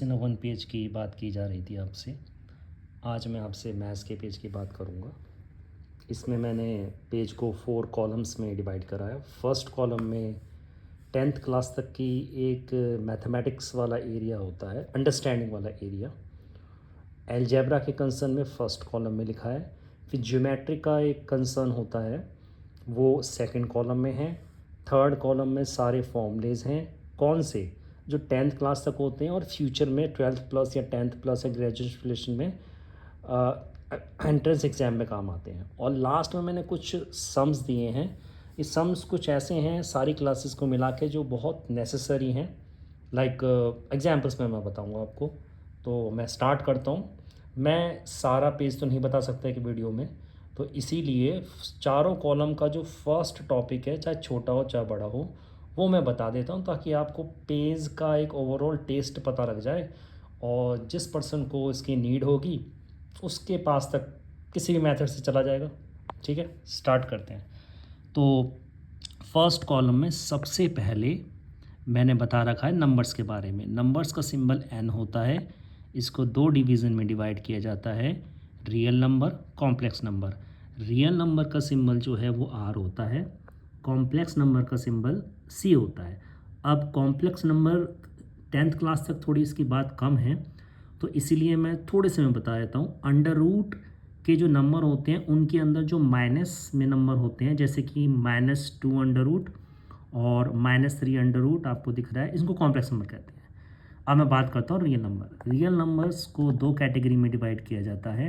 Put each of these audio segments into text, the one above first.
In one page की बात की जा रही थी आपसे। आज मैं आपसे मैथ्स के पेज की बात करूँगा। इसमें मैंने पेज को 4 कॉलम्स में डिवाइड करा है। फर्स्ट कॉलम में 10th क्लास तक की एक मैथमेटिक्स वाला एरिया होता है, अंडरस्टैंडिंग वाला एरिया। अलजेब्रा के कंसर्न में फर्स्ट कॉलम में लिखा है। फिर ज्योमेट्री का एक कंसर्न होता है, वो सेकंड कॉलम में है। थर्ड कॉलम में सारे फॉर्मूलेज हैं, कौन से, जो 10th क्लास तक होते हैं और फ्यूचर में 12th प्लस या 10th प्लस या ग्रेजुएशन में एंट्रेंस एग्ज़ाम में काम आते हैं। और लास्ट में मैंने कुछ सम्स दिए हैं। ये सम्स कुछ ऐसे हैं सारी क्लासेस को मिला के जो बहुत नेसेसरी हैं। लाइक एग्जांपल्स में मैं बताऊंगा आपको। तो मैं स्टार्ट करता हूँ। मैं सारा पेज तो नहीं बता सकता कि वीडियो में, तो इसीलिए चारों कॉलम का जो फर्स्ट टॉपिक है, चाहे छोटा हो चाहे बड़ा हो, वो मैं बता देता हूँ ताकि आपको पेज का एक ओवरऑल टेस्ट पता लग जाए और जिस पर्सन को इसकी नीड होगी उसके पास तक किसी भी मेथड से चला जाएगा। ठीक है, स्टार्ट करते हैं। तो फर्स्ट कॉलम में सबसे पहले मैंने बता रखा है नंबर्स के बारे में। नंबर्स का सिंबल n होता है। इसको 2 डिवीज़न में डिवाइड किया जाता है, real number, complex number. Real number का सिंबल जो है वो r होता है, कॉम्प्लेक्स नंबर का सिंबल c होता है। अब कॉम्प्लेक्स नंबर 10th क्लास तक थोड़ी इसकी बात कम है, तो इसीलिए मैं थोड़े से मैं बता देता हूँ। अंडर रूट के जो नंबर होते हैं उनके अंदर जो माइनस में नंबर होते हैं, जैसे कि -2 अंडर रूट और -3 अंडर रूट आपको दिख रहा है, इसको कॉम्प्लेक्स नंबर कहते हैं। अब मैं बात करता हूँ रियल नंबर। रियल नंबर्स को 2 कैटेगरी में डिवाइड किया जाता है,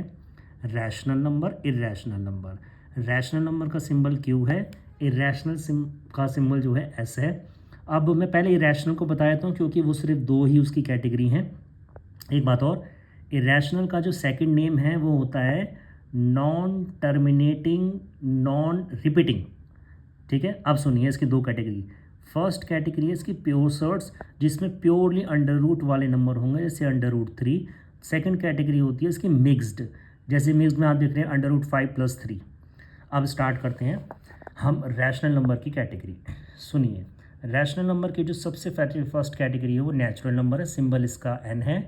rational number, irrational number. Rational number का सिंबल Q है, इरेशनल का सिंबल जो है S है। अब मैं पहले इरेशनल को बता देता हूँ क्योंकि वो सिर्फ 2 ही उसकी कैटेगरी हैं। एक बात और, इरेशनल का जो सेकंड नेम है वो होता है नॉन टर्मिनेटिंग नॉन रिपीटिंग। ठीक है, अब सुनिए इसकी 2 कैटेगरी। फर्स्ट कैटेगरी है इसकी प्योर सर्ट्स, जिसमें प्योरली अंडर रूट वाले नंबर होंगे, जैसे √3। सेकंड कैटेगरी होती है इसकी मिक्स्ड, जैसे मिक्स्ड में आप देख रहे हैं √5 + 3। अब स्टार्ट करते हैं हम रैशनल नंबर की कैटेगरी। सुनिए, रैशनल नंबर की जो सबसे फर्स्ट कैटेगरी है वो नेचुरल नंबर है, सिंबल इसका n है,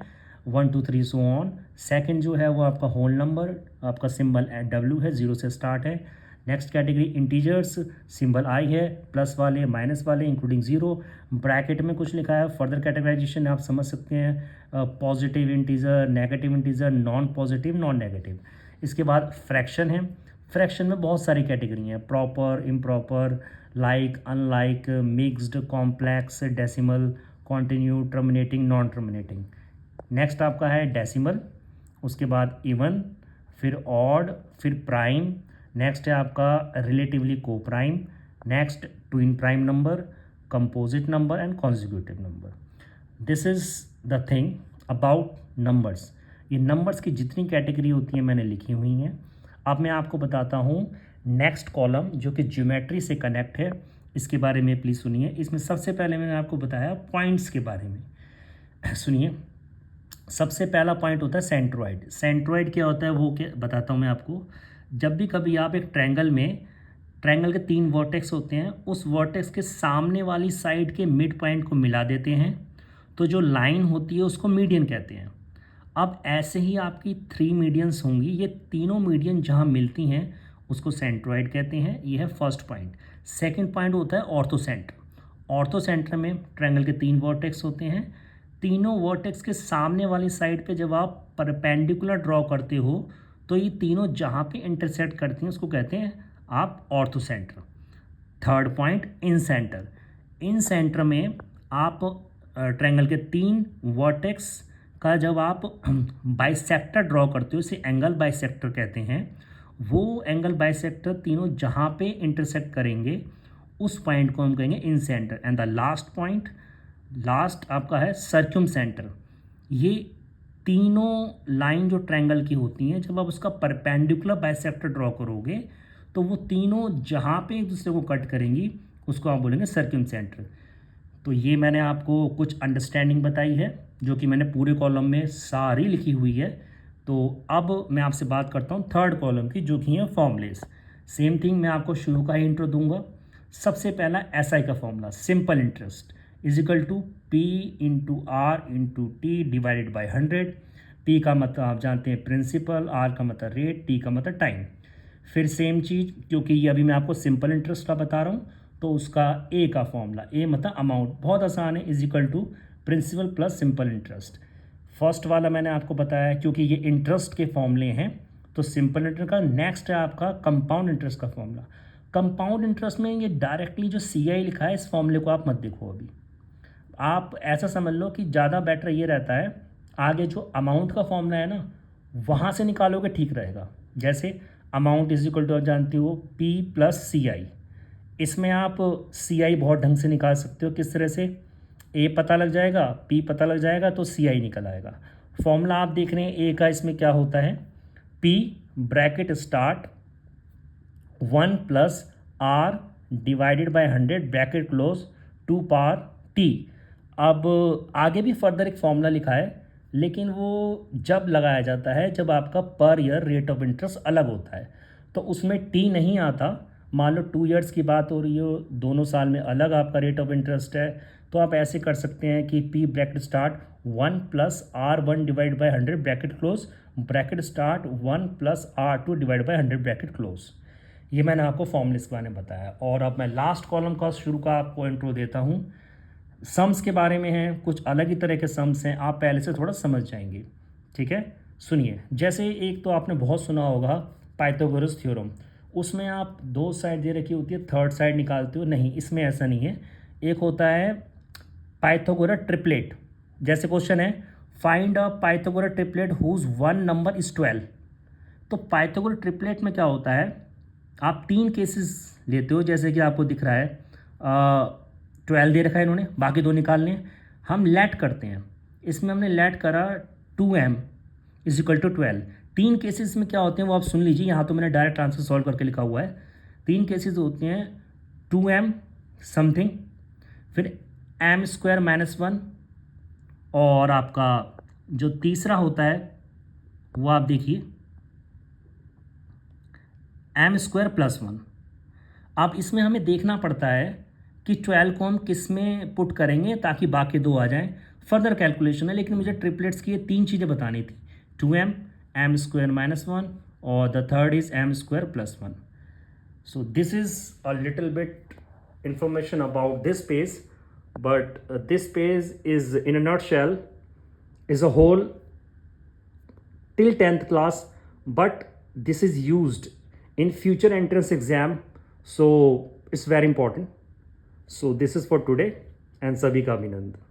1 2 3 सो ऑन। सेकेंड जो है वो आपका होल नंबर, आपका सिंबल W है, 0 से स्टार्ट है। Next category integers, symbol I है, प्लस वाले माइनस वाले इंक्लूडिंग 0। ब्रैकेट में कुछ लिखा है। फर्दर कैटेगराइजेशन आप समझ सकते हैं, positive integer, negative integer, non positive, non negative. इसके बाद फ्रैक्शन है। फ्रैक्शन में बहुत सारी कैटेगरी हैं, proper, improper, like, unlike, mixed, complex, decimal, continue, terminating, non terminating. Next आपका है डेसिमल, उसके बाद इवन, फिर ऑड, फिर प्राइम। नेक्स्ट है आपका रिलेटिवली को prime. Next twin prime number, composite number and consecutive number. This is the thing about numbers. ये नंबर्स की जितनी कैटेगरी होती हैं मैंने लिखी हुई हैं। अब मैं आपको बताता हूँ नेक्स्ट कॉलम जो कि ज्योमेट्री से कनेक्ट है, इसके बारे में प्लीज़ सुनिए। इसमें सबसे पहले मैंने आपको बताया पॉइंट्स के बारे में। सुनिए, सबसे पहला पॉइंट होता है सेंट्रोइड। सेंट्रोइड क्या होता है वो क्या बताता हूँ मैं आपको। जब भी कभी आप एक ट्रायंगल के 3 वर्टेक्स होते हैं, उस वर्टेक्स के सामने वाली साइड के मिड पॉइंट को मिला देते हैं, तो जो लाइन होती है उसको मीडियन कहते हैं। अब ऐसे ही आपकी 3 मीडियंस होंगी, ये तीनों मीडियन जहाँ मिलती हैं उसको सेंट्रोइड कहते हैं। ये है फर्स्ट पॉइंट। सेकंड पॉइंट होता है ऑर्थोसेंटर। ऑर्थोसेंटर में ट्रायंगल के 3 वर्टेक्स होते हैं, तीनों वर्टेक्स के सामने वाली साइड पे जब आप परपेंडिकुलर ड्रॉ करते हो तो ये तीनों जहाँ पे इंटरसेक्ट करती हैं उसको कहते हैं आप orthocentre. Third point incentre. Incentre में आप ट्रायंगल के 3 वर्टेक्स का जब आप बाइसेक्टर ड्रॉ करते हो, इसे एंगल बाइसेक्टर कहते हैं। वो एंगल बाइसेक्टर तीनों जहाँ पे इंटरसेक्ट करेंगे उस पॉइंट को हम कहेंगे incentre. And the last point, last आपका है सर्क्यूम सेंटर। ये तीनों लाइन जो ट्रायंगल की होती हैं, जब आप उसका परपेंडिकुलर बाइसेक्टर ड्रॉ करोगे तो वो तीनों जहाँ पे एक दूसरे को कट करेंगी उसको आप बोलेंगे सर्क्यूम सेंटर। तो ये मैंने आपको कुछ अंडरस्टैंडिंग बताई है जो कि मैंने पूरे कॉलम में सारी लिखी हुई है। तो अब मैं आपसे बात करता हूँ थर्ड कॉलम की, जो कि है फॉर्मूलेस। सेम थिंग, मैं आपको शुरू का ही इंट्रो दूंगा। सबसे पहला SI का formula, simple interest is equal to P into R into T divided by 100। P का मतलब आप जानते हैं प्रिंसिपल, R का मतलब रेट, T का मतलब टाइम। फिर सेम चीज़, क्योंकि ये अभी मैं आपको सिंपल इंटरेस्ट का बता रहा हूँ, तो उसका A का फॉर्मूला, A मतलब अमाउंट, बहुत आसान है, is equal to principal plus simple interest. First वाला मैंने आपको बताया क्योंकि ये इंटरेस्ट के फॉर्मूले हैं, तो सिंपल इंटरेस्ट का। नेक्स्ट है आपका कंपाउंड इंटरेस्ट का फॉर्मूला। कंपाउंड इंटरेस्ट में ये डायरेक्टली जो CI लिखा है, इस फॉर्मूले को आप मत देखो अभी, आप ऐसा समझ लो कि ज़्यादा बेटर ये रहता है, आगे जो अमाउंट का फॉर्मूला है ना, वहाँ से निकालोगे ठीक रहेगा। जैसे अमाउंट इज इक्वल टू, आप जानती हो, P प्लस CI। इसमें आप CI बहुत ढंग से निकाल सकते हो। किस तरह से? A पता लग जाएगा, P पता लग जाएगा, तो CI निकल आएगा। फॉर्मूला आप देख रहे हैं A का, इसमें क्या होता है, P bracket start 1 plus R divided by 100 bracket close 2 power T। अब आगे भी फर्दर एक फॉर्मूला लिखा है, लेकिन वो जब लगाया जाता है जब आपका per year rate of interest अलग होता है, तो उसमें T नहीं आता। मान लो 2 ईयर्स की बात हो रही हो, दोनों साल में अलग आपका रेट ऑफ इंटरेस्ट है, तो आप ऐसे कर सकते हैं कि P bracket start 1 plus R1 divide by 100 bracket close bracket start 1 plus R2 divide by 100 bracket close. ये मैंने आपको फॉर्मूले के बारे में बताया। और अब मैं लास्ट कॉलम का शुरू का आपको इंट्रो देता हूँ। सम्स के बारे में है, कुछ अलग ही तरह के सम्स हैं, आप पहले से थोड़ा समझ जाएंगे। ठीक है, सुनिए। जैसे एक तो आपने बहुत सुना होगा पाइथागोरस थ्योरम, उसमें आप 2 साइड दे रखी होती है, थर्ड साइड निकालते हो। नहीं, इसमें ऐसा नहीं है। एक होता है पाइथागोरस ट्रिपलेट। जैसे क्वेश्चन है, find a Pythagoras triplet whose one number is 12। तो पाइथागोरस ट्रिपलेट में क्या होता है, आप 3 केसेस लेते हो, जैसे कि आपको दिख रहा है 12 दे रखा है इन्होंने, बाकी 2 निकालने हैं। हम लेट करते हैं, इसमें हमने लेट करा 2m is equal to 12। 3 cases में क्या होते हैं वो आप सुन लीजिए, यहाँ तो मैंने डायरेक्ट आंसर सॉल्व करके लिखा हुआ है। 3 केसेस होते हैं 2m समथिंग, फिर m स्क्वायर माइनस 1, और आपका जो तीसरा होता है वो आप देखिए m स्क्वायर प्लस 1। अब इसमें हमें देखना पड़ता है कि 12 को हम किस में पुट करेंगे ताकि बाकी 2 आ जाएं। फर्दर कैलकुलेशन है, लेकिन मुझे ट्रिपलेट्स की ये 3 चीज़ें बतानी थी, 2m, m स्क्वायर माइनस 1, और the third is m square plus 1। So this is a little bit information about this page, but this page is in a nutshell is a whole till 10th class, but this is used in future entrance exam, so it's very important. So this is for today, and sabhi ka abhinandan.